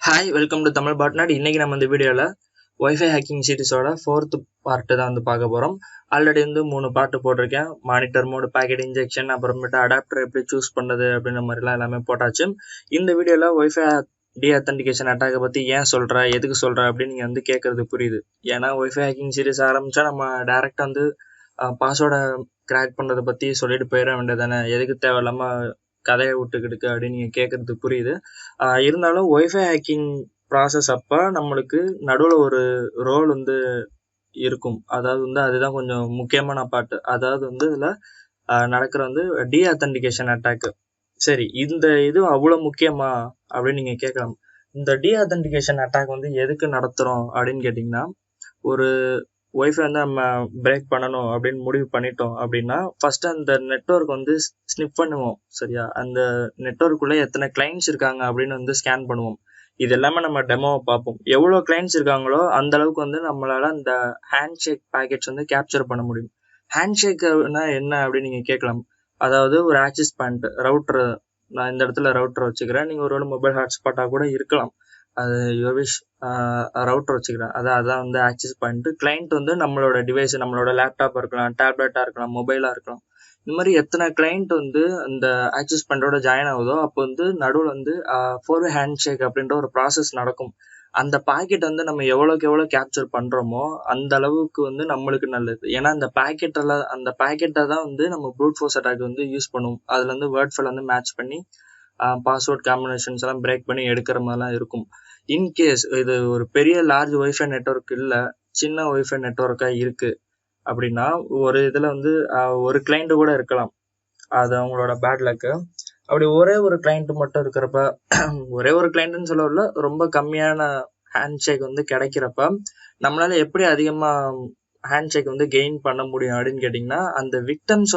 Hi welcome to Tamil பாட்நாட். இன்னைக்கு நம்ம இந்த வீடியோவில் ஒய்ஃபை ஹேக்கிங் சீரிஸோட 4th பார்ட்டு தான் பார்க்க போகிறோம். ஆல்ரெடி 3 பார்ட்டு போட்டிருக்கேன். மானிட்டர் மோடு, பேக்கெட் இன்ஜெக்ஷன், அப்புறமேட்டு அடாப்டர் எப்படி சூஸ் பண்ணுறது அப்படின்ற மாதிரிலாம் எல்லாமே போட்டாச்சு. இந்த வீடியோவில் ஒய்ஃபை டீஅத்தன்டிகேஷன் அட்டாக்கை பற்றி ஏன் சொல்கிற, எதுக்கு சொல்கிற அப்படின்னு நீங்கள் கேட்குறது புரியுது. ஏன்னா ஒய்ஃபை ஹேக்கிங் சீரிஸ் ஆரம்பித்தா நம்ம டேரெக்டாக பாஸ்வேர்டை கிராக் பண்ணுறதை பற்றி சொல்லிட்டு போயிட வேண்டியதானே, எதுக்கு தேவையில்லாமல் கதையை விட்டுக்கிட்டு அப்படின்னு நீங்கள் கேட்குறது புரியுது. இருந்தாலும் ஒய்ஃபை ஹேக்கிங் ப்ராசஸ் அப்போ நம்மளுக்கு நடுவில் ஒரு ரோல் இருக்கும். அதாவது அதுதான் கொஞ்சம் முக்கியமான பார்ட்டு. அதாவது இதில் நடக்கிற டீஅத்தன்டிகேஷன் அட்டாக்கு. சரி, இந்த இது அவ்வளோ முக்கியமா அப்படின்னு நீங்கள் கேட்கலாம். இந்த டீஅத்தன்டிகேஷன் அட்டாக் எதுக்கு நடத்துகிறோம் அப்படின்னு கேட்டிங்கன்னா, ஒரு ஒய்ஃபை நம்ம பிரேக் பண்ணணும் அப்படின்னு முடிவு பண்ணிட்டோம் அப்படின்னா, ஃபர்ஸ்ட் அந்த நெட்வொர்க் ஸ்னிப் பண்ணுவோம். சரியா? அந்த நெட்வொர்க்குள்ளே எத்தனை கிளைண்ட்ஸ் இருக்காங்க அப்படின்னு ஸ்கேன் பண்ணுவோம். இது எல்லாமே நம்ம டெமோவை பார்ப்போம். எவ்வளோ கிளைண்ட்ஸ் இருக்காங்களோ அந்த அளவுக்கு நம்மளால அந்த ஹேண்ட் ஷேக் பேக்கெட்ஸ் கேப்சர் பண்ண முடியும். ஹேண்ட் ஷேக்னா என்ன அப்படின்னு நீங்கள் கேட்கலாம். அதாவது ஒரு ஆக்சஸ் பாயிண்ட் ரவுட்டர், நான் இந்த இடத்துல ரவுட்டர் வச்சுக்கிறேன், நீங்கள் ஒரு மொபைல் ஹாட்ஸ்பாட்டாக கூட இருக்கலாம், அது யுவர் விஷ். ரவுட்டர் வச்சுக்கிறேன், அதான் ஆக்சஸ் பாயிண்ட். கிளைண்ட் நம்மளோட டிவைஸ், நம்மளோட லேப்டாப் இருக்கலாம், டேப்லெட்டாக இருக்கலாம், மொபைலாக இருக்கலாம். இந்த மாதிரி எத்தனை கிளைண்ட் அந்த ஆக்சஸ் பாயிண்டோட ஜாயின் ஆகுதோ அப்போ நடுவில் ஃபோர்வே ஹேண்ட் ஷேக் அப்படின்ற ஒரு ப்ராசஸ் நடக்கும். அந்த பாக்கெட் நம்ம எவ்வளோக்கு எவ்வளோ கேப்சர் பண்ணுறோமோ அந்த அளவுக்கு நம்மளுக்கு நல்லது. ஏன்னா அந்த பேக்கெட்டை தான் நம்ம ப்ரூட் ஃபோர்ஸ் அட்டாக் யூஸ் பண்ணுவோம். அதுல வேர்ட் ஃபைல் மேட்ச் பண்ணி பாஸ்வேர்ட் காம்பினேஷன்ஸ் எல்லாம் பிரேக் பண்ணி எடுக்கிற மாதிரிலாம் இருக்கும். இன்கேஸ் இது ஒரு பெரிய லார்ஜ் ஒய்ஃபை நெட்வொர்க் இல்லை, சின்ன ஒய்ஃபை நெட்வொர்க்காக இருக்கு அப்படின்னா, ஒரு இதில் ஒரு கிளைண்ட் கூட இருக்கலாம். அது அவங்களோட பேட் லக்கு. அப்படி ஒரே ஒரு கிளைண்ட் மட்டும் இருக்கிறப்ப, ஒரே ஒரு கிளைண்ட்னு சொல்லல, ரொம்ப கம்மியான ஹேண்ட் ஷேக் கிடைக்கிறப்ப நம்மளால எப்படி அதிகமாக ஹேண்ட் ஷேக் கெயின் பண்ண முடியும் அப்படின்னு கேட்டிங்கன்னா, அந்த விக்டம்ஸ்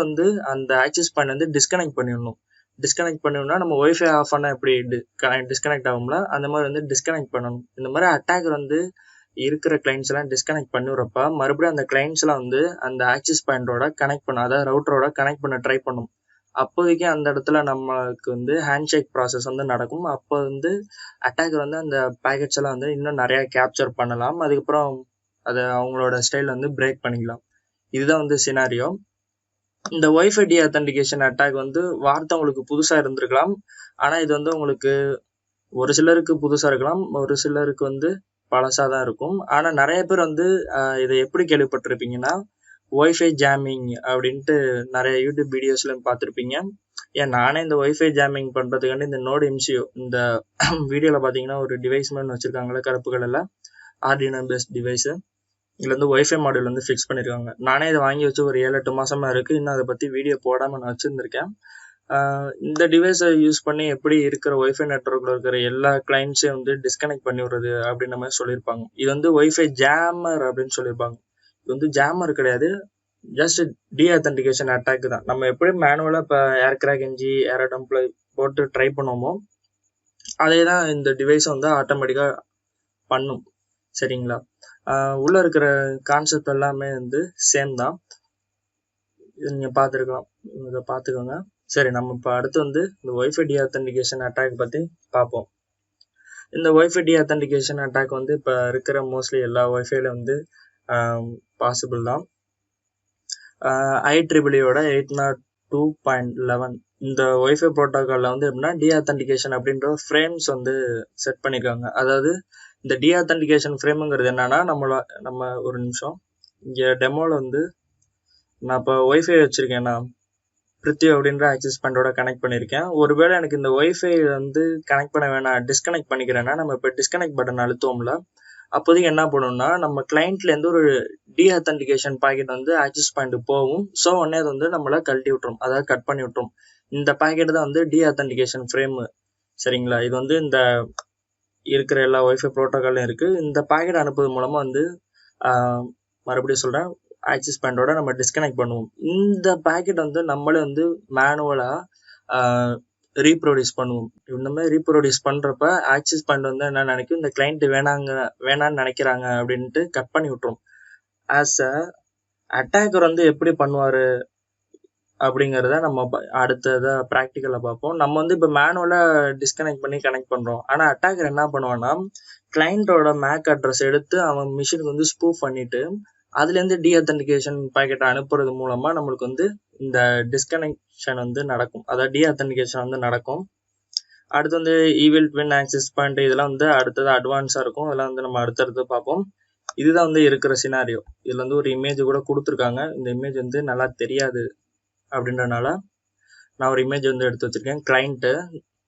அந்த ஆக்சஸ் பாயிண்ட் டிஸ்கனெக்ட் பண்ணிடணும். டிஸ்கனெக்ட் பண்ணணும்னா நம்ம ஒய்ஃபை ஆஃப் பண்ணால் எப்படி டிஸ்கனெக்ட் ஆகும்ல, அந்த மாதிரி டிஸ்கனெக்ட் பண்ணணும். இந்த மாதிரி அட்டாக்கர் இருக்கிற கிளைண்ட்ஸ் எல்லாம் டிஸ்கனெக்ட் பண்ணுறப்ப மறுபடியும் அந்த கிளைண்ட்ஸ் எல்லாம் அந்த ஆக்சஸ் பாயிண்டோட கனெக்ட் பண்ண, அதாவது ரவுட்டரோட கனெக்ட் பண்ண ட்ரை பண்ணும். அப்போதைக்கு அந்த இடத்துல நம்மளுக்கு ஹேண்ட் ஷேக் ப்ராசஸ் நடக்கும். அப்போ அட்டாக்கர் அந்த பேக்கெட்ஸ் எல்லாம் இன்னும் நிறைய கேப்சர் பண்ணலாம். அதுக்கப்புறம் அதை அவங்களோட ஸ்டைல் பிரேக் பண்ணிக்கலாம். இதுதான் சினாரியோ. இந்த ஒய்ஃபை டீஅத்தன்டிகேஷன் அட்டாக் வார்த்தை உங்களுக்கு புதுசா இருந்திருக்கலாம். ஆனா இது உங்களுக்கு ஒரு சிலருக்கு புதுசா இருக்கலாம், ஒரு சிலருக்கு பழசா தான் இருக்கும். ஆனா நிறைய பேர் இதை எப்படி கேள்விப்பட்டிருப்பீங்கன்னா, ஒய்ஃபை ஜாமிங் அப்படின்ட்டு நிறைய யூடியூப் வீடியோஸ்ல பார்த்துருப்பீங்க. ஏன் நானே இந்த ஒய்ஃபை ஜாமிங் பண்றதுக்காண்டி இந்த நோட் எம்சிஓ இந்த வீடியோல பாத்தீங்கன்னா ஒரு டிவைஸ் மாதிரி வச்சிருக்காங்களே கருப்பு கலர்ல, ஆர்டினோ பேஸ்ட் டிவைஸ். இதுல ஒய்ஃபை மாடியூல் ஃபிக்ஸ் பண்ணிருக்காங்க. நானே இதை வாங்கி வச்சு ஒரு 7-8 மாசமா இருக்கு. இன்னும் அதை பத்தி வீடியோ போடாம நான் வச்சிருந்திருக்கேன். இந்த டிவைஸை யூஸ் பண்ணி எப்படி இருக்கிற ஒய்ஃபை நெட்வொர்க்ல இருக்கிற எல்லா கிளைண்ட்ஸையும் டிஸ்கனெக்ட் பண்ணி விடுறது அப்படின்ற மாதிரி சொல்லியிருப்பாங்க. இது ஒய்ஃபை ஜாமர் அப்படின்னு சொல்லியிருப்பாங்க. இது ஜாமர் கிடையாது, ஜஸ்ட் டீஅத்தன்டிகேஷன் அட்டாக் தான். நம்ம எப்படி மேனுவலா இப்போ ஏர் கிராக் என்ஜி, ஏர் டம்ப்ல போட்டு ட்ரை பண்ணுவோமோ அதே தான் இந்த டிவைஸ் ஆட்டோமேட்டிக்கா பண்ணும். சரிங்களா? உள்ள இருக்கிற கான்செப்ட் எல்லாமே சேம் தான். நீங்க பார்த்துருக்கலாம், இதை பார்த்துக்கோங்க. சரி, நம்ம இப்போ அடுத்து இந்த ஒய்ஃபை டீஅத்தன்டிகேஷன் அட்டாக் பத்தி பார்ப்போம். இந்த ஒய்ஃபை டீஅத்தன்டிகேஷன் அட்டாக் இப்போ இருக்கிற மோஸ்ட்லி எல்லா ஒய்ஃபைல பாசிபிள் தான். IEEE 802.11 இந்த ஒய்ஃபை ப்ரோட்டோகால்ல எப்படின்னா டீஅத்தன்டிகேஷன் அப்படின்ற ஃப்ரேம்ஸ் செட் பண்ணிருக்காங்க. அதாவது இந்த டீஅத்தன்டிகேஷன் ஃப்ரேமுங்கிறது என்னன்னா, நம்ம ஒரு நிமிஷம் இங்க டெமோல நான் இப்போ ஒய்ஃபை வச்சிருக்கேன்னா, பிருத்வி அப்படின்ற ஆக்சஸ் பாயிண்டோட கனெக்ட் பண்ணியிருக்கேன். ஒருவேளை எனக்கு இந்த ஒய்ஃபை கனெக்ட் பண்ண வேணாம், டிஸ்கனெக்ட் பண்ணிக்கிறேன்னா, நம்ம இப்போ டிஸ்கனெக்ட் பட்டன் அழுத்துவோம்ல, அப்போதைக்கு என்ன பண்ணணும்னா நம்ம கிளைண்ட்ல இருந்து ஒரு டீஅத்தன்டிகேஷன் பாக்கெட் ஆக்சஸ் பாயிண்ட் போகும். ஸோ உடனே அது நம்மள கழட்டி விட்டுரும், அதாவது கட் பண்ணி விட்டுரும். இந்த பாக்கெட் தான் டீஅத்தன்டிகேஷன் ஃப்ரேம். சரிங்களா? இது இந்த இருக்கிற எல்லா ஒய்ஃபை ப்ரோட்டோகாலும் இருக்கு. இந்த பாக்கெட் அனுப்புவது மூலமா மறுபடியும் சொல்றேன், ஆக்சஸ் பாயிண்டோட நம்ம டிஸ்கனெக்ட் பண்ணுவோம். இந்த பாக்கெட் நம்மளே மேனுவலா ரீப்ரொடியூஸ் பண்ணுவோம். இந்த மாதிரி ரீப்ரொடியூஸ் பண்றப்ப ஆக்சஸ் பாயிண்ட் என்ன நினைக்கும், இந்த கிளைண்ட் வேணான்னு நினைக்கிறாங்க அப்படின்ட்டு கட் பண்ணி விட்டுரும். ஆஸ் அ அட்டாக்கர் எப்படி பண்ணுவாரு அப்படிங்கிறத நம்ம அடுத்ததை ப்ராக்டிக்கலாக பார்ப்போம். நம்ம வந்து இப்போ மேனுவலாக டிஸ்கனெக்ட் பண்ணி கனெக்ட் பண்ணுறோம். ஆனால் அட்டாக்கர் என்ன பண்ணுவான்னா, கிளைண்ட்டோட மேக் அட்ரஸ் எடுத்து அவன் மிஷினுக்கு வந்து ஸ்பூஃப் பண்ணிட்டு அதுலேருந்து டீஅத்தன்டிகேஷன் பாக்கெட் அனுப்புறது மூலமாக நம்மளுக்கு வந்து இந்த டிஸ்கனெக்ஷன் வந்து நடக்கும். அதாவது டீஅத்தன்டிகேஷன் வந்து நடக்கும். அடுத்து வந்து ஈவில் ட்வின் ஆக்சஸ் பாயிண்ட் இதெல்லாம் வந்து அடுத்தது அட்வான்ஸாக இருக்கும். அதெல்லாம் வந்து நம்ம அடுத்தடுத்து பார்ப்போம். இதுதான் வந்து இருக்கிற சினாரியோ. இதில் வந்து ஒரு இமேஜ் கூட கொடுத்துருக்காங்க. இந்த இமேஜ் வந்து நல்லா தெரியாது அப்படின்றனால நான் ஒரு இமேஜ் வந்து எடுத்து வச்சிருக்கேன். கிளைண்ட்டு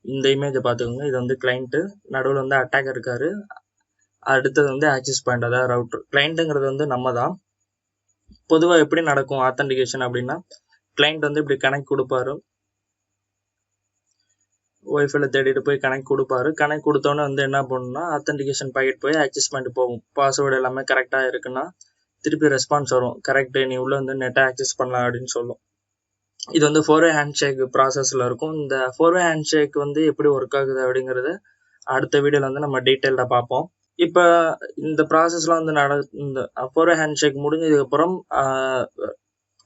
இந்த இமேஜை பார்த்துக்கோங்க. இது வந்து கிளைண்ட்டு, நடுவில் வந்து அட்டாக்கர் இருக்காரு, அடுத்தது வந்து ஆக்சஸ் பாயிண்ட் அதாவது ரவுட்டர். கிளைண்ட்டுங்கிறது வந்து நம்ம தான். பொதுவாக எப்படி நடக்கும் ஆத்தன்டிகேஷன் அப்படின்னா, கிளைண்ட் வந்து இப்படி கனெக்ட் கொடுப்பாரு, ஒய்ஃபைல தேடிட்டு போய் கனெக்ட் கொடுப்பாரு. கனெக்ட் கொடுத்தோன்னே வந்து என்ன பண்ணணும்னா ஆத்தன்டிகேஷன் பாக்கெட் போய் ஆக்சஸ் பாயிண்ட் போகும். பாஸ்வேர்டு எல்லாமே கரெக்டாக இருக்குன்னா திருப்பி ரெஸ்பான்ஸ் வரும், கரெக்டு நீ உள்ள வந்து நெட்டை ஆக்சஸ் பண்ணலாம் அப்படின்னு சொல்லும். இது வந்து 4-way ஹேண்ட்ஷேக் ப்ராசஸில் இருக்கும். இந்த 4-way ஹேண்ட்ஷேக் வந்து எப்படி ஒர்க் ஆகுது அப்படிங்கிறத அடுத்த வீடியோவில் வந்து நம்ம டீட்டெயிலாக பார்ப்போம். இப்போ இந்த ப்ராசஸ்லாம் வந்து இந்த 4-way ஹேண்ட்ஷேக் முடிஞ்சதுக்கப்புறம்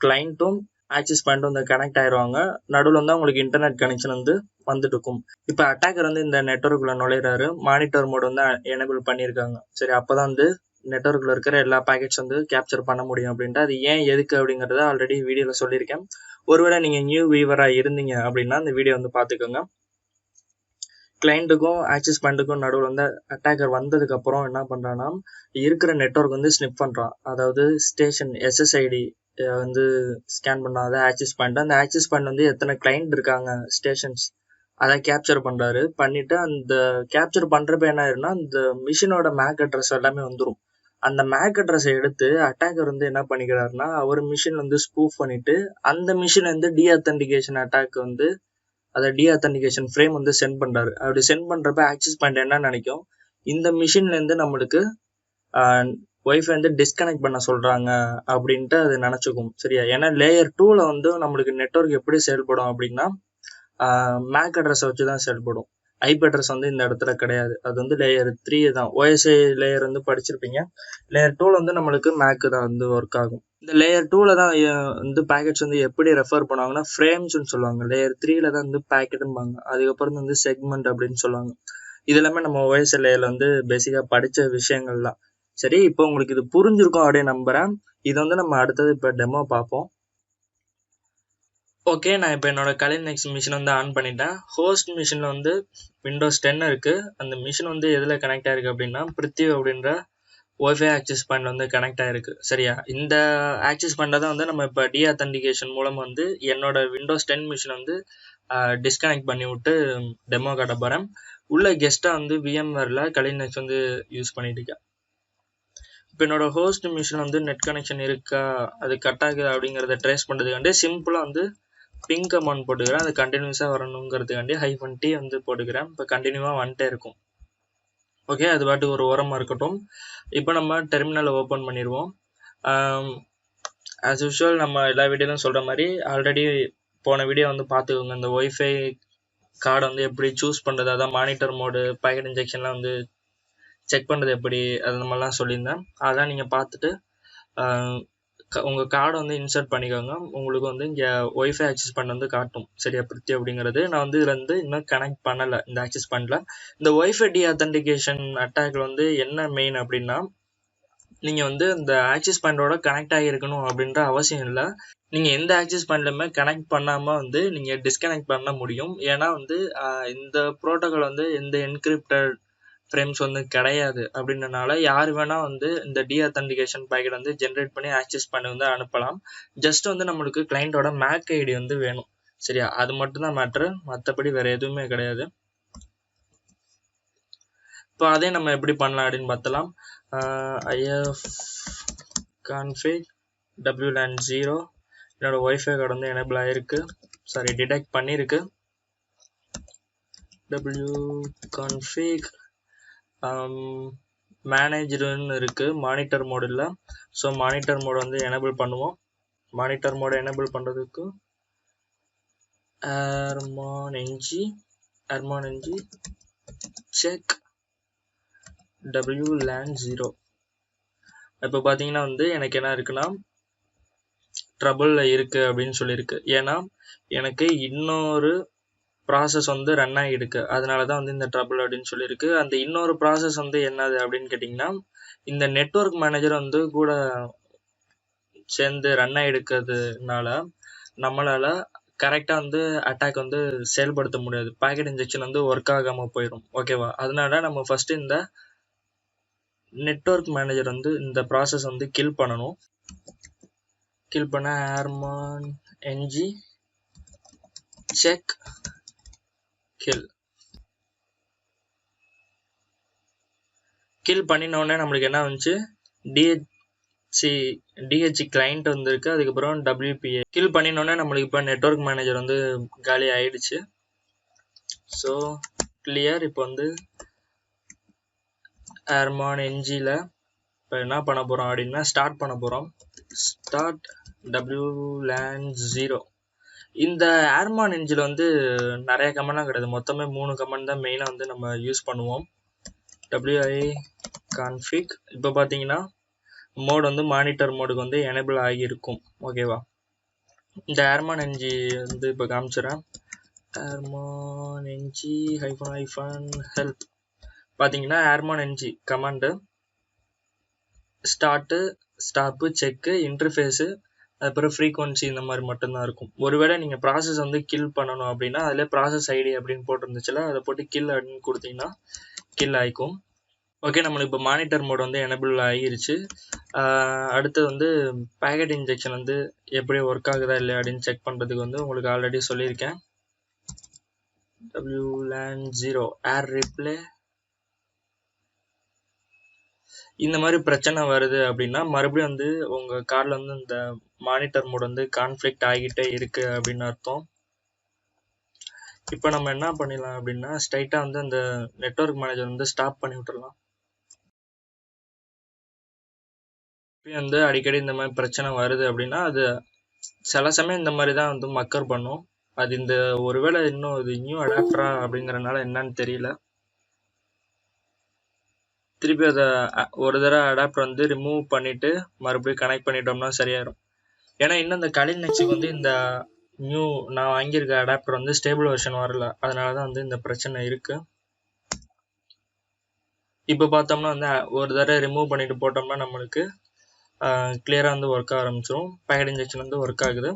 கிளைண்ட்டும் ஆக்சஸ் பாயிண்ட்டும் வந்து கனெக்ட் ஆயிடுவாங்க. நடுவில் வந்து அவங்களுக்கு இன்டர்நெட் கனெக்ஷன் வந்து வந்துட்டு இருக்கும். இப்போ அட்டாக்கர் வந்து இந்த நெட்வொர்க்குள்ள நுழையிறாரு, மானிட்டர் மோட் வந்து எனேபிள் பண்ணியிருக்காங்க. சரி, அப்போதான் வந்து நெட்வொர்க்கில் இருக்கிற எல்லா பேக்கெட்ஸ் வந்து கேப்சர் பண்ண முடியும் அப்படின்ட்டு. அது ஏன் எதுக்கு அப்படிங்கிறத ஆல்ரெடி வீடியோவில் சொல்லியிருக்கேன். ஒருவேளை நீங்கள் நியூ வியூவராக இருந்தீங்க அப்படின்னா இந்த வீடியோ வந்து பார்த்துக்கோங்க. கிளைண்ட்டுக்கும் ஆக்சஸ் பாயிண்ட்டுக்கும் நடுவில் வந்து அட்டாக்கர் வந்ததுக்கப்புறம் என்ன பண்ணுறான்னா, இருக்கிற நெட்வொர்க் வந்து ஸ்னிப் பண்ணுறான். அதாவது ஸ்டேஷன் SSID வந்து ஸ்கேன் பண்ணாத ஆக்சஸ் பாயிண்ட், அந்த ஆக்சஸ் பாயிண்ட் வந்து எத்தனை கிளைண்ட் இருக்காங்க ஸ்டேஷன்ஸ் அதை கேப்சர் பண்ணுறாரு. பண்ணிவிட்டு அந்த கேப்சர் பண்ணுறப்ப என்ன ஆயிருன்னா, அந்த மிஷினோட மேக் அட்ரஸ் எல்லாமே வந்துடும். அந்த மேக் அட்ரஸை எடுத்து அட்டாக்கர் வந்து என்ன பண்ணிக்கிறாருன்னா, அவர் மிஷின் வந்து ஸ்பூஃப் பண்ணிவிட்டு அந்த மிஷின் வந்து டீஅத்தன்டிகேஷன் அட்டாக் வந்து அதை டீஅத்தன்டிகேஷன் ஃப்ரேம் வந்து சென்ட் பண்ணுறாரு. அப்படி சென்ட் பண்ணுறப்ப ஆக்சஸ் பாயிண்ட் என்ன நினைக்கும், இந்த மிஷின்லேருந்து நம்மளுக்கு ஒய்ஃபை வந்து டிஸ்கனெக்ட் பண்ண சொல்கிறாங்க அப்படின்ட்டு அது நினச்சிக்கும். சரியா? ஏன்னா லேயர் 2ல் வந்து நம்மளுக்கு நெட்வொர்க் எப்படி செயல்படும் அப்படின்னா, மேக் அட்ரஸை வச்சு தான் செயல்படும். ஐபி அட்ரஸ் வந்து இந்த இடத்துல கிடையாது. அது வந்து லேயர் 3 தான். OSI லேயர் வந்து படிச்சிருப்பீங்க. லேயர் 2ல் வந்து நம்மளுக்கு மேக்கு தான் வந்து ஒர்க் ஆகும். இந்த லேயர் 2ல் தான் வந்து பேக்கெட்ஸ் வந்து எப்படி ரெஃபர் பண்ணுவாங்கன்னா ஃப்ரேம்ஸ்ன்னு சொல்லுவாங்க. லேயர் 3ல் தான் வந்து பேக்கெட்டும்பாங்க. அதுக்கப்புறம் வந்து செக்மெண்ட் அப்படின்னு சொல்லுவாங்க. இது எல்லாமே நம்ம OSI லேயரில் வந்து பேசிக்காக படித்த விஷயங்கள் தான். சரி, இப்போ உங்களுக்கு இது புரிஞ்சிருக்கும் அப்படின்னு நம்புகிறேன். இது வந்து நம்ம அடுத்தது இப்போ டெமோ பார்ப்போம். ஓகே, நான் இப்போ என்னோட கலிநெக்ஸ் மிஷின் வந்து ஆன் பண்ணிட்டேன். ஹோஸ்ட் மிஷினில் வந்து விண்டோஸ் 10 இருக்குது. அந்த மிஷின் வந்து எதில் கனெக்ட் ஆகிருக்கு அப்படின்னா பிருத்வி அப்படின்ற ஒய்ஃபை ஆக்சஸ் பாயிண்ட் வந்து கனெக்ட் ஆகிருக்கு. சரியா? இந்த ஆக்சஸ் பாயிண்டை தான் வந்து நம்ம இப்போ டீஅத்தன்டிகேஷன் மூலம் வந்து என்னோட விண்டோஸ் 10 மிஷின் வந்து டிஸ்கனெக்ட் பண்ணி விட்டு டெமோ காட்ட போகிறேன். உள்ள கெஸ்ட்டாக வந்து VMwareல கலிநெக்ஸ் வந்து யூஸ் பண்ணிட்டு இருக்கேன். இப்போ என்னோட ஹோஸ்ட் மிஷின் வந்து நெட் கனெக்ஷன் இருக்கா, அது கட் ஆகுது அப்படிங்கிறத ட்ரேஸ் பண்ணுறதுக்காண்டி சிம்பிளாக வந்து பிங் கமாண்ட் போட்டுக்கிறேன். அது கண்டினியூஸாக வரணுங்கிறதுக்காண்டி -T வந்து போட்டுக்கிறேன். இப்போ கண்டினியூவாக வந்துட்டே இருக்கும். ஓகே, அது பாட்டு ஒரு ஓரமாக இருக்கட்டும். இப்போ நம்ம டெர்மினலை ஓப்பன் பண்ணிடுவோம். ஆஸ் யூஷுவல் நம்ம எல்லா வீடியோலையும் சொல்கிற மாதிரி ஆல்ரெடி போன வீடியோ வந்து பார்த்துக்கோங்க. இந்த ஒய்ஃபை கார்டை வந்து எப்படி சூஸ் பண்ணுறது, அதான் மானிட்டர் மோடு, பாக்கெட் இன்ஜெக்ஷன்லாம் வந்து செக் பண்ணுறது எப்படி, அது நம்மலாம் சொல்லியிருந்தேன். அதெல்லாம் நீங்கள் பார்த்துட்டு உங்கள் கார்டை வந்து இன்சர்ட் பண்ணிக்கோங்க. உங்களுக்கு வந்து இங்கே ஒய்ஃபை ஆக்சஸ் பண்ண வந்து காட்டும். சரியா? பிருத்தி அப்படிங்கிறது நான் வந்து இதில் வந்து இன்னும் கனெக்ட் பண்ணலை. இந்த ஆக்சஸ் பண்ணல. இந்த ஒய்ஃபை டீஅத்தன்டிகேஷன் அட்டாக் வந்து என்ன மெயின் அப்படின்னா, நீங்கள் வந்து இந்த ஆக்சஸ் பாயிண்டோட கனெக்ட் ஆகியிருக்கணும் அப்படின்ற அவசியம் இல்லை. நீங்கள் எந்த ஆக்சஸ் பாயிண்ட்லையுமே கனெக்ட் பண்ணாமல் வந்து நீங்கள் டிஸ்கனெக்ட் பண்ண முடியும். ஏன்னா வந்து இந்த ப்ரோட்டோகால் வந்து எந்த என்கிரிப்டட் ஃப்ரேம்ஸ் வந்து கிடையாது. அப்படின்றனால யார் வேணால் வந்து இந்த டீஅத்தன்டிகேஷன் பேக்கெட் வந்து ஜென்ரேட் பண்ணி ஆக்சஸ் பண்ணி வந்து அனுப்பலாம். ஜஸ்ட் வந்து நம்மளுக்கு கிளைண்ட்டோட மேக் ஐடி வந்து வேணும். சரியா? அது மட்டும்தான் மேட்ரு, மற்றபடி வேறு எதுவுமே கிடையாது. இப்போ அதே நம்ம எப்படி பண்ணலாம் அப்படின்னு பார்த்தலாம். ifconfig WLAN 0 என்னோட ஒய்ஃபை கார்டு வந்து எனேபிள் ஆகிருக்கு, சாரி டிடெக்ட் பண்ணியிருக்கு. wconfig மேனேஜருன்னு இருக்குது மானிட்டர் மோடில். ஸோ மானிட்டர் மோடு வந்து எனேபிள் பண்ணுவோம். மானிட்டர் மோடை எனேபிள் பண்ணுறதுக்கு ermon-ng செக் WLAN 0. இப்போ பார்த்தீங்கன்னா வந்து எனக்கு என்ன இருக்குன்னா ட்ரபிள்ல இருக்கு அப்படின்னு சொல்லியிருக்கு. ஏன்னா எனக்கு இன்னொரு ப்ராசஸ் வந்து ரன் ஆகிடுக்கு, அதனால தான் வந்து இந்த ட்ரபிள் அப்படின்னு சொல்லியிருக்கு. அந்த இன்னொரு ப்ராசஸ் வந்து என்னது அப்படின்னு கேட்டிங்கன்னா, இந்த நெட்வொர்க் மேனேஜர் வந்து கூட சேர்ந்து ரன் ஆகிடுக்கிறதுனால நம்மளால கரெக்டாக வந்து அட்டாக் வந்து செயல்படுத்த முடியாது. பாக்கெட் இன்ஜெக்ஷன் வந்து ஒர்க் ஆகாமல் போயிடும். ஓகேவா? அதனால நம்ம ஃபர்ஸ்ட் இந்த நெட்வொர்க் மேனேஜர் வந்து இந்த ப்ராசஸ் வந்து கில் பண்ணணும். கில் பண்ண airman ng செக் கில் பண்ணினோடனே நம்மளுக்கு என்ன வந்துச்சு, டிஹெச் கிளைண்ட் வந்திருக்கு. அதுக்கப்புறம் WPA கில் பண்ணினோடனே நம்மளுக்கு இப்போ நெட்வொர்க் மேனேஜர் வந்து காலி ஆயிடுச்சு. So clear. இப்போ வந்து airman ng-ல இப்போ என்ன பண்ண போகிறோம் அப்படின்னா ஸ்டார்ட் பண்ண போகிறோம். Start WLAN 0. இந்த airman ng-ல வந்து நிறைய கமெண்ட்லாம் கிடையாது, மொத்தமே 3 கமெண்ட் தான் மெயினாக வந்து நம்ம யூஸ் பண்ணுவோம். wi config. இப்போ பார்த்தீங்கன்னா மோட் வந்து மானிட்டர் மோடுக்கு வந்து எனேபிள் ஆகியிருக்கும். ஓகேவா? இந்த airman ng வந்து இப்போ காமிச்சிடறேன். airman ng -help. பார்த்தீங்கன்னா airman ng command start, stop, check, interface, அதுக்கப்புறம் ஃப்ரீக்வன்சி இந்த மாதிரி மட்டும்தான் இருக்கும். ஒருவேளை நீங்கள் ப்ராசஸ் வந்து கில் பண்ணணும் அப்படின்னா அதில் ப்ராசஸ் ஐடி அப்படின்னு போட்டிருந்துச்சுல, அதை போட்டு கில் அப்படின்னு கொடுத்தீங்கன்னா கில் ஆகிக்கும். ஓகே, நம்மளுக்கு இப்போ மானிட்டர் மோட் வந்து எனேபிள் ஆகிருச்சு. அடுத்து வந்து பேக்கெட் இன்ஜெக்ஷன் வந்து எப்படி ஒர்க் ஆகுதா இல்லையா அப்படின்னு செக் பண்ணுறதுக்கு வந்து உங்களுக்கு ஆல்ரெடி சொல்லியிருக்கேன். WLAN 0 ஏர் ரிப்ளே. இந்த மாதிரி பிரச்சனை வருது அப்படின்னா மறுபடியும் வந்து உங்கள் கார்டில் வந்து இந்த மானிட்டர் மோட் வந்து கான்ஃப்ளிக்ட் ஆகிட்டே இருக்கு அப்படின்னு அர்த்தம். இப்போ நம்ம என்ன பண்ணிடலாம் அப்படின்னா ஸ்ட்ரைட்டாக வந்து அந்த நெட்வொர்க் மேனேஜர் வந்து ஸ்டாப் பண்ணி விட்டுடலாம். வந்து அடிக்கடி இந்த மாதிரி பிரச்சனை வருது அப்படின்னா அது சில சமயம் இந்த மாதிரி தான் வந்து மக்கர் பண்ணும். அது இந்த ஒருவேளை இன்னும் இது நியூ அடாப்டரா அப்படிங்கிறனால என்னன்னு தெரியல. திருப்பி அதை ஒரு தடவை அடாப்டர் வந்து ரிமூவ் பண்ணிட்டு மறுபடியும் கனெக்ட் பண்ணிட்டோம்னா சரியாயிடும். ஏன்னா இன்னும் இந்த கலின் நெக்ஸுக்கு வந்து இந்த நியூ நான் வாங்கியிருக்க அடாப்டர் வந்து ஸ்டேபிள் வெர்ஷன் வரல, அதனால தான் வந்து இந்த பிரச்சனை இருக்கு. இப்போ பார்த்தோம்னா வந்து ஒரு தடவை ரிமூவ் பண்ணிட்டு போட்டோம்னா நம்மளுக்கு கிளியராக வந்து ஒர்க் ஆரம்பிச்சிடும். பேக்கெட் இன்ஜெக்ஷன் வந்து ஒர்க் ஆகுது.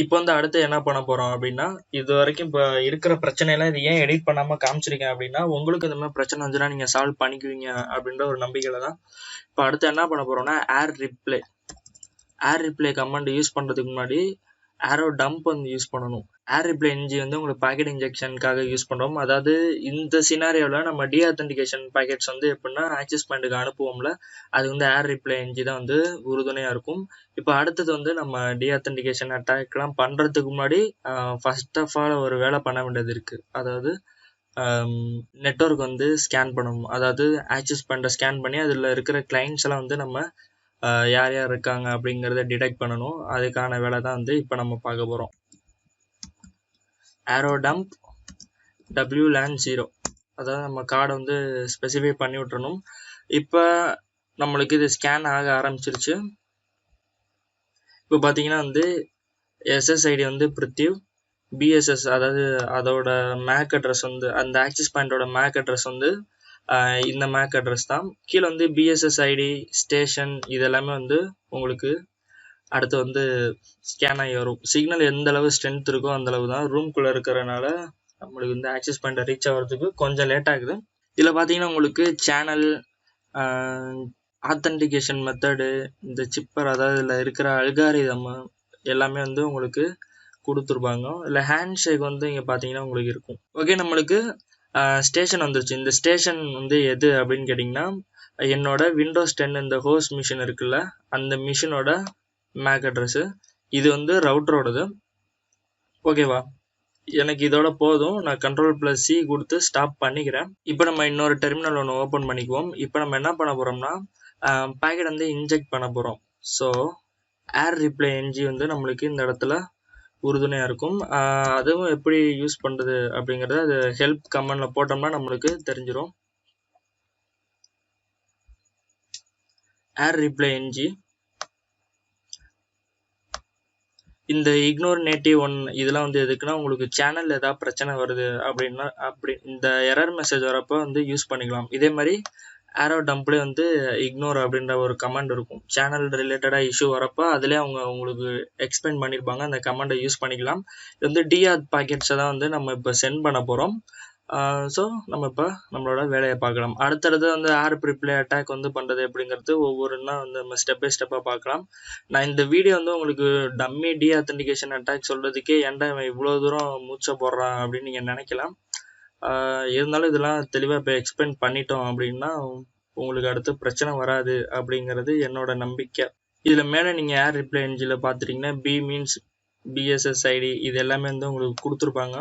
இப்போ வந்து அடுத்து என்ன பண்ண போகிறோம் அப்படின்னா, இது வரைக்கும் இப்போ இருக்கிற பிரச்சனையெல்லாம் இது ஏன் எடிட் பண்ணாமல் காமிச்சிருக்கேன் அப்படின்னா உங்களுக்கு இந்த மாதிரி பிரச்சனை வந்துச்சுன்னா நீங்கள் சால்வ் பண்ணிக்குவீங்க அப்படின்ற ஒரு நம்பிக்கையில் தான். இப்போ அடுத்து என்ன பண்ண போகிறோம்னா ஏர் ரிப்ளே கமாண்ட் யூஸ் பண்ணுறதுக்கு முன்னாடி ஏரோ டம்ப் வந்து யூஸ் பண்ணணும். ஏர் ரிப்ளே ng வந்து உங்களுக்கு பாக்கெட் இன்ஜெக்ஷனுக்காக யூஸ் பண்ணுறோம். அதாவது இந்த சினாரியோவில் நம்ம டீஆத்தன்டிகேஷன் பாக்கெட்ஸ் வந்து எப்படின்னா ஆக்சஸ் பாயிண்ட்டுக்கு அனுப்புவோம்ல, அது வந்து ஏர் ரிப்ளே ng தான் வந்து உறுதுணையாக இருக்கும். இப்போ அடுத்தது வந்து நம்ம டீஆத்தன்டிகேஷன் அட்டாக்லாம் பண்ணுறதுக்கு முன்னாடி ஃபர்ஸ்ட் ஆஃப் ஆல் ஒரு வேலை பண்ண வேண்டியது இருக்குது. அதாவது நெட்வொர்க் வந்து ஸ்கேன் பண்ணணும். அதாவது ஆக்சஸ் பாயிண்ட்டை ஸ்கேன் பண்ணி அதில் இருக்கிற கிளைண்ட்ஸ் எல்லாம் வந்து நம்ம யார் யார் இருக்காங்க அப்படிங்கிறத டிடெக்ட் பண்ணணும். அதுக்கான வேலை தான் வந்து இப்போ நம்ம பார்க்க போகிறோம். ஏரோ டம்ப் WLAN 0, அதாவது நம்ம கார்டை வந்து ஸ்பெசிஃபை பண்ணி விட்டுறணும். இப்போ நம்மளுக்கு இது ஸ்கேன் ஆக ஆரம்பிச்சிருச்சு. இப்போ பார்த்தீங்கன்னா வந்து SSID வந்து பிரித்திவ், BSS அதாவது அதோட மேக் அட்ரஸ் வந்து அந்த ஆக்சஸ் பாயிண்டோட மேக் அட்ரஸ் வந்து இந்த மேக் அட்ரஸ் தான். கீழே வந்து BSS ID ஸ்டேஷன் இதெல்லாமே வந்து உங்களுக்கு அடுத்து வந்து ஸ்கேன் ஆகி வரும். சிக்னல் எந்த அளவு ஸ்ட்ரென்த் இருக்கோ அந்த அளவு தான். ரூம்குள்ளே இருக்கிறனால நம்மளுக்கு வந்து ஆக்சஸ் பாயிண்ட் ரீச் ஆகிறதுக்கு கொஞ்சம் லேட் ஆகுது. இதில் பார்த்தீங்கன்னா உங்களுக்கு சேனல், ஆத்தன்டிகேஷன் மெத்தடு, இந்த சிப்பர், அதாவது இதில் இருக்கிற அல்காரிதம் எல்லாமே வந்து உங்களுக்கு கொடுத்துருப்பாங்க. இல்லை ஹேண்ட் ஷேக் வந்து இங்கே பார்த்தீங்கன்னா உங்களுக்கு இருக்கும். ஓகே, நம்மளுக்கு ஸ்டேஷன் வந்துருச்சு. இந்த ஸ்டேஷன் வந்து எது அப்படின்னு கேட்டிங்கன்னா என்னோட விண்டோஸ் 10 இந்த ஹோஸ்ட் மிஷின் இருக்குல்ல, அந்த மிஷினோட மேக் அட்ரஸு. இது வந்து ரவுட்டரோடது. ஓகேவா? எனக்கு இதோட போதும். நான் Ctrl+C கொடுத்து ஸ்டாப் பண்ணிக்கிறேன். இப்போ நம்ம இன்னொரு டெர்மினல் ஒன்று ஓப்பன் பண்ணிக்குவோம். இப்போ நம்ம என்ன பண்ண போகிறோம்னா பேக்கெட் வந்து இன்ஜெக்ட் பண்ண போகிறோம். ஸோ ஏர் ரிப்ளே ng வந்து நம்மளுக்கு இந்த இடத்துல உறுதுணையாக இருக்கும். அதுவும் எப்படி யூஸ் பண்ணுறது அப்படிங்கிறத அது ஹெல்ப் கமெண்டில் போட்டோம்னா நம்மளுக்கு தெரிஞ்சிடும். ஏர் ரிப்ளே ng இந்த இக்னோர் நேட்டிவ் ஒன் இதெல்லாம் வந்து எதுக்குன்னா உங்களுக்கு சேனல் ஏதாவது பிரச்சனை வருது அப்படின்னா இந்த எரர் மெசேஜ் வரப்போ வந்து யூஸ் பண்ணிக்கலாம். இதே மாதிரி ஆரோ டம்ப்லேயே வந்து இக்னோர் அப்படின்ற ஒரு கமாண்ட் இருக்கும். சேனல் ரிலேட்டடாக இஷ்யூ வரப்போ அதுலேயே அவங்க உங்களுக்கு எக்ஸ்பிளைன் பண்ணியிருப்பாங்க. அந்த கமாண்டை யூஸ் பண்ணிக்கலாம். இது வந்து டிஆர் பாக்கெட்ஸை தான் வந்து நம்ம இப்போ சென்ட் பண்ண போகிறோம். ஸோ நம்ம இப்போ நம்மளோட வேலையை பார்க்கலாம். அடுத்தடுத்து வந்து ஆர்ப் ரிப்ளை அட்டாக் வந்து பண்ணுறது எப்படிங்கிறது ஒவ்வொருன்னா வந்து நம்ம ஸ்டெப் பை ஸ்டெப்பாக பார்க்கலாம். நான் இந்த வீடியோ வந்து உங்களுக்கு டம்மி டீஆத்தென்டிகேஷன் அட்டாக் சொல்கிறதுக்கே ஏன்டா இவன் இவ்வளோ தூரம் மூச்சை போடுறான் அப்படின்னு நீங்கள் நினைக்கலாம். இருந்தாலும் இதெல்லாம் தெளிவாக இப்போ எக்ஸ்பிளைன் பண்ணிட்டோம் அப்படின்னா உங்களுக்கு அடுத்து பிரச்சனை வராது அப்படிங்கிறது என்னோட நம்பிக்கை. இதில் மேலே நீங்கள் ஏர் ரிப்ளை என்ஜினில் பார்த்துட்டிங்கன்னா பி மீன்ஸ் பிஎஸ்எஸ் ஐடி இது எல்லாமே வந்து உங்களுக்கு கொடுத்துருப்பாங்க.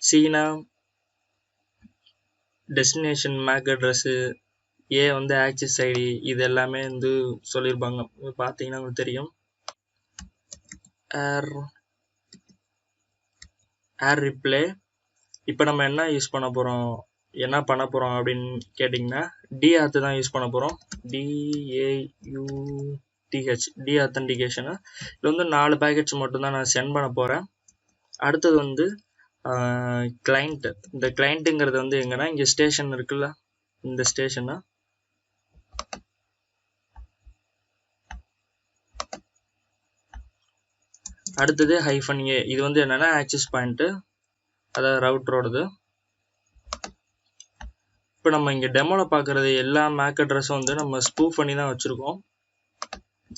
சீனா டெஸ்டினேஷன் மேக் அட்ரஸ்ஸு, ஏ வந்து ஆக்சிஸ் ஐடி இது எல்லாமே வந்து சொல்லியிருப்பாங்க. பார்த்தீங்கன்னா உங்களுக்கு தெரியும். ஏர் ரிப்ளை இப்போ நம்ம என்ன யூஸ் பண்ண போகிறோம் அப்படின்னு கேட்டிங்கன்னா டிஆத் தான் யூஸ் பண்ண போகிறோம். DAUTH டீஆத்தென்டிகேஷனு. இது வந்து 4 பேக்கெட்ஸ் மட்டும்தான் நான் சென்ட் பண்ண போகிறேன். அடுத்தது வந்து கிளைண்ட். இந்த கிளைண்ட்டுங்கிறது வந்து எங்கன்னா இங்கே ஸ்டேஷன் இருக்குல்ல, இந்த ஸ்டேஷனு அடுத்தது -A இது வந்து என்னன்னா ஆக்சஸ் பாயிண்ட்டு, அதாவது ரவுட்டரோடது. இப்போ நம்ம இங்கே டெமோவில் பார்க்குறது எல்லா மேக் அட்ரஸும் வந்து நம்ம ஸ்பூஃப் பண்ணி தான் வச்சுருக்கோம்.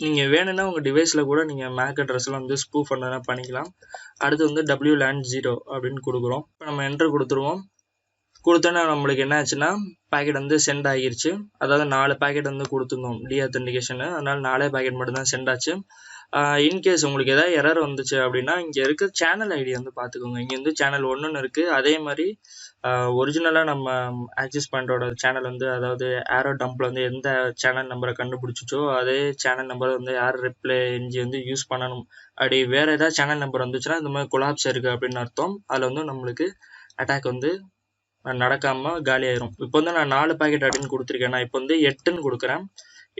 நீங்கள் வேணும்னா உங்கள் டிவைஸில் கூட நீங்கள் மேக் அட்ரஸ்லாம் வந்து ஸ்பூஃப் பண்ண பண்ணிக்கலாம். அடுத்து வந்து WLAN 0 அப்படின்னு கொடுக்குறோம். இப்போ நம்ம என்ட்ரு கொடுத்துருவோம். கொடுத்தோன்னா நம்மளுக்கு என்ன ஆச்சுன்னா பேக்கெட் வந்து சென்ட் ஆகிருச்சு. அதாவது 4 பேக்கெட் வந்து கொடுத்துருந்தோம் டீஆத்தென்டிகேஷனு, அதனால் 4 பேக்கெட் மட்டும் தான் சென்ட் ஆச்சு. இன்கேஸ் உங்களுக்கு ஏதாவது எரர் வந்துச்சு அப்படின்னா இங்கே இருக்க சேனல் ஐடி வந்து பார்த்துக்கோங்க. இங்கே வந்து சேனல் 1ன்னு இருக்குது. அதே மாதிரி ஒரிஜினலாக நம்ம ஆக்சிஸ் பாயிண்டோட சேனல் வந்து அதாவது ஆரோ டம்பில் வந்து எந்த சேனல் நம்பரை கண்டுபிடிச்சிச்சோ அதே சேனல் நம்பரை வந்து ஏர் ரிப்ளை என்ஜி வந்து யூஸ் பண்ணணும். அப்படி வேறு ஏதாவது சேனல் நம்பர் வந்துச்சுன்னா இந்த மாதிரி கொலாப்ஸ் இருக்குது அப்படின்னு அர்த்தம். அதில் வந்து நம்மளுக்கு அட்டாக் வந்து நடக்காமல் காலி ஆயிரும். இப்போ வந்து நான் 4 பேக்கெட் அப்படின்னு கொடுத்துருக்கேன். நான் இப்போ வந்து 8ன்னு கொடுக்குறேன்.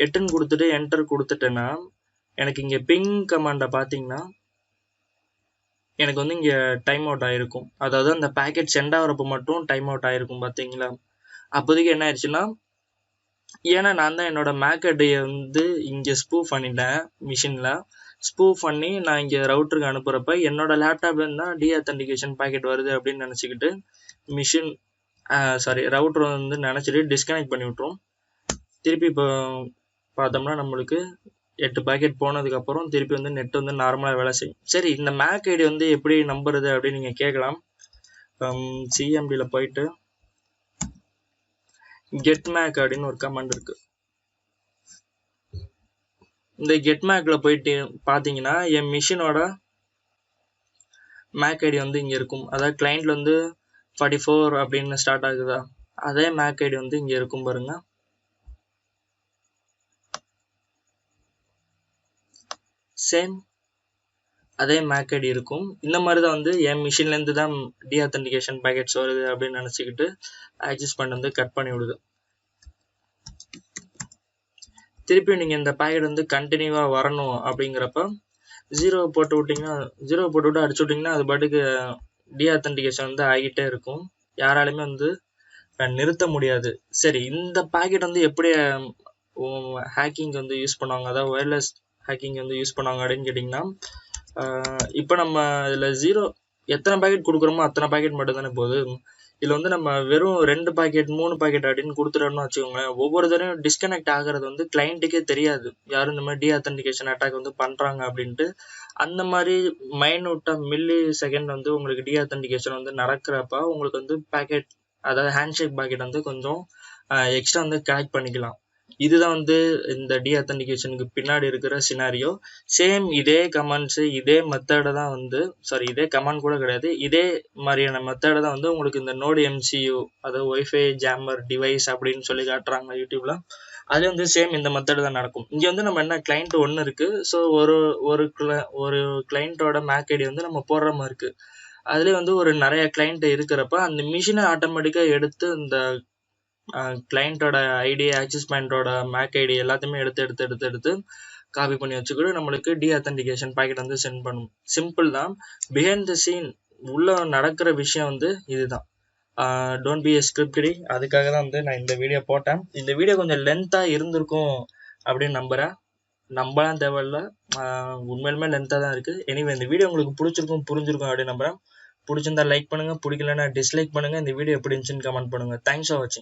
8ன்னு கொடுத்துட்டு என்டர் கொடுத்துட்டேன்னா எனக்கு இங்கே பிங் கமாண்டை பார்த்தீங்கன்னா எனக்கு வந்து இங்கே டைம் அவுட் ஆகிருக்கும். அதாவது அந்த பேக்கெட் சென்ட் ஆகிறப்போ மட்டும் டைம் அவுட் ஆகிருக்கும் பார்த்தீங்களா. அப்போதைக்கு என்ன ஆயிடுச்சுன்னா ஏன்னா நான் தான் என்னோட மேக் ஐடியை வந்து இங்கே ஸ்பூஃப் பண்ணிட்டேன். மிஷினில் ஸ்பூஃப் பண்ணி நான் இங்கே ரவுட்டருக்கு அனுப்புகிறப்ப என்னோட லேப்டாப்லேருந்து தான் டீஆத்தென்டிகேஷன் பேக்கெட் வருது அப்படின்னு நினச்சிக்கிட்டு ரவுட்டர் வந்து நினச்சிட்டு டிஸ்கனெக்ட் பண்ணி விட்ருவோம். திருப்பி இப்போ பார்த்தோம்னா நம்மளுக்கு 8 பேக்கெட் போனதுக்கப்புறம் திருப்பி வந்து நெட் வந்து நார்மலாக வேலை செய்யும். சரி, இந்த மேக் ஐடி வந்து எப்படி நம்புறது அப்படின்னு நீங்கள் கேட்கலாம். சிஎம்டியில் போயிட்டு கெட் மேக் அப்படின்னு ஒரு கமாண்ட் இருக்குது. இந்த கெட் மேக்கில் போயிட்டு பார்த்தீங்கன்னா என் மிஷினோட மேக் ஐடி வந்து இங்கே இருக்கும். அதாவது கிளைண்ட்ல வந்து 44 அப்படின்னு ஸ்டார்ட் ஆகுதா, அதே மேக் ஐடி வந்து இங்கே இருக்கும் பாருங்க. சேம் அதே மேக் ஐடி இருக்கும். இந்த மாதிரி தான் வந்து என் மிஷின்லேருந்து தான் டீஆத்தென்டிகேஷன் பேக்கெட்ஸ் வருது அப்படின்னு நினச்சிக்கிட்டு ஆக்சஸ் பாயிண்ட் வந்து கட் பண்ணி விடுது. திருப்பி நீங்கள் இந்த பேக்கெட் வந்து கண்டினியூவாக வரணும் அப்படிங்கிறப்ப 0 போட்டு விட்டு அடிச்சு விட்டிங்கன்னா அது பாட்டுக்கு டீஆத்தென்டிகேஷன் வந்து ஆகிட்டே இருக்கும். யாராலுமே வந்து நிறுத்த முடியாது. சரி, இந்த பேக்கெட் வந்து எப்படி ஹேக்கிங் வந்து யூஸ் பண்ணுவாங்க, அதாவது ஒயர்லெஸ் ஹேக்கிங் வந்து யூஸ் பண்ணுவாங்க அப்படின்னு கேட்டிங்கன்னா இப்போ நம்ம இதில் எத்தனை பேக்கெட் கொடுக்குறோமோ அத்தனை பேக்கெட் மட்டும் தானே போகுது. இதில் வந்து நம்ம வெறும் 2 பேக்கெட் 3 பேக்கெட் அப்படின்னு கொடுத்துட்டோம்னு வச்சுக்கோங்களேன். ஒவ்வொரு தடவையும் டிஸ்கனெக்ட் ஆகிறது வந்து கிளைண்ட்டுக்கே தெரியாது யாரும் இந்த மாதிரி டீஆத்தென்டிகேஷன் அட்டாக் வந்து பண்ணுறாங்க அப்படின்ட்டு. அந்த மாதிரி மைனூட்டாக மில்லி செகண்ட் வந்து உங்களுக்கு டீஆத்தென்டிகேஷன் வந்து நடக்கிறப்ப உங்களுக்கு வந்து பேக்கெட், அதாவது ஹேண்ட்ஷேக் பேக்கெட் வந்து கொஞ்சம் எக்ஸ்ட்ரா வந்து கலெக்ட் பண்ணிக்கலாம். இதுதான் வந்து இந்த டீஆத்தென்டிகேஷனுக்கு பின்னாடி இருக்கிற சினாரியோ. சேம் இதே கமாண்ட்ஸு இதே மெத்தடை தான் வந்து இதே கமாண்ட் கூட கிடையாது, இதே மாதிரியான மெத்தடை தான் வந்து உங்களுக்கு இந்த நோடு MCU அதாவது ஒய்ஃபை ஜாமர் டிவைஸ் அப்படின்னு சொல்லி காட்டுறாங்க யூடியூப்ல. அது வந்து சேம் இந்த மெத்தட் தான் நடக்கும். இங்கே வந்து நம்ம என்ன கிளைண்ட் 1 இருக்குது. ஸோ ஒரு கிளைண்ட்டோட மேக் ஐடி வந்து நம்ம போடுற மாதிரி இருக்குது. அதுலேயே வந்து ஒரு நிறைய கிளைண்ட் இருக்கிறப்ப அந்த மிஷினை ஆட்டோமேட்டிக்காக எடுத்து இந்த கிளைண்ட்டோட ஐடி ஆக்சஸ் பாயிண்டோட மேக் ஐடி எல்லாத்தையுமே எடுத்து காப்பி பண்ணி வச்சுக்கிட்டு நம்மளுக்கு டீஅத்தன்டிகேஷன் பாக்கெட் வந்து சென்ட் பண்ணும். சிம்பிள் தான். பிஹைண்ட் த சீன் உள்ள நடக்கிற விஷயம் வந்து இதுதான். Don't be a script kiddie. அதுக்காக தான் வந்து நான் இந்த வீடியோ போட்டேன். இந்த வீடியோ கொஞ்சம் லென்த்தாக இருந்திருக்கும் அப்படின்னு நம்புகிறேன். நம்பலாம் தேவையில்ல, உண்மையிலுமே லென்த்தாக தான் இருக்குது. எனிவே இந்த வீடியோ உங்களுக்கு பிடிச்சிருக்கும் புரிஞ்சிருக்கும் அப்படின்னு நம்புகிறேன். பிடிச்சிருந்தா லைக் பண்ணுங்கள், பிடிக்கலன்னா டிஸ்லைக் பண்ணுங்கள். இந்த வீடியோ எப்படி இருந்துச்சுன்னு கமெண்ட் பண்ணுங்கள். தேங்க்ஸ் ஃபார் வாட்சிங்.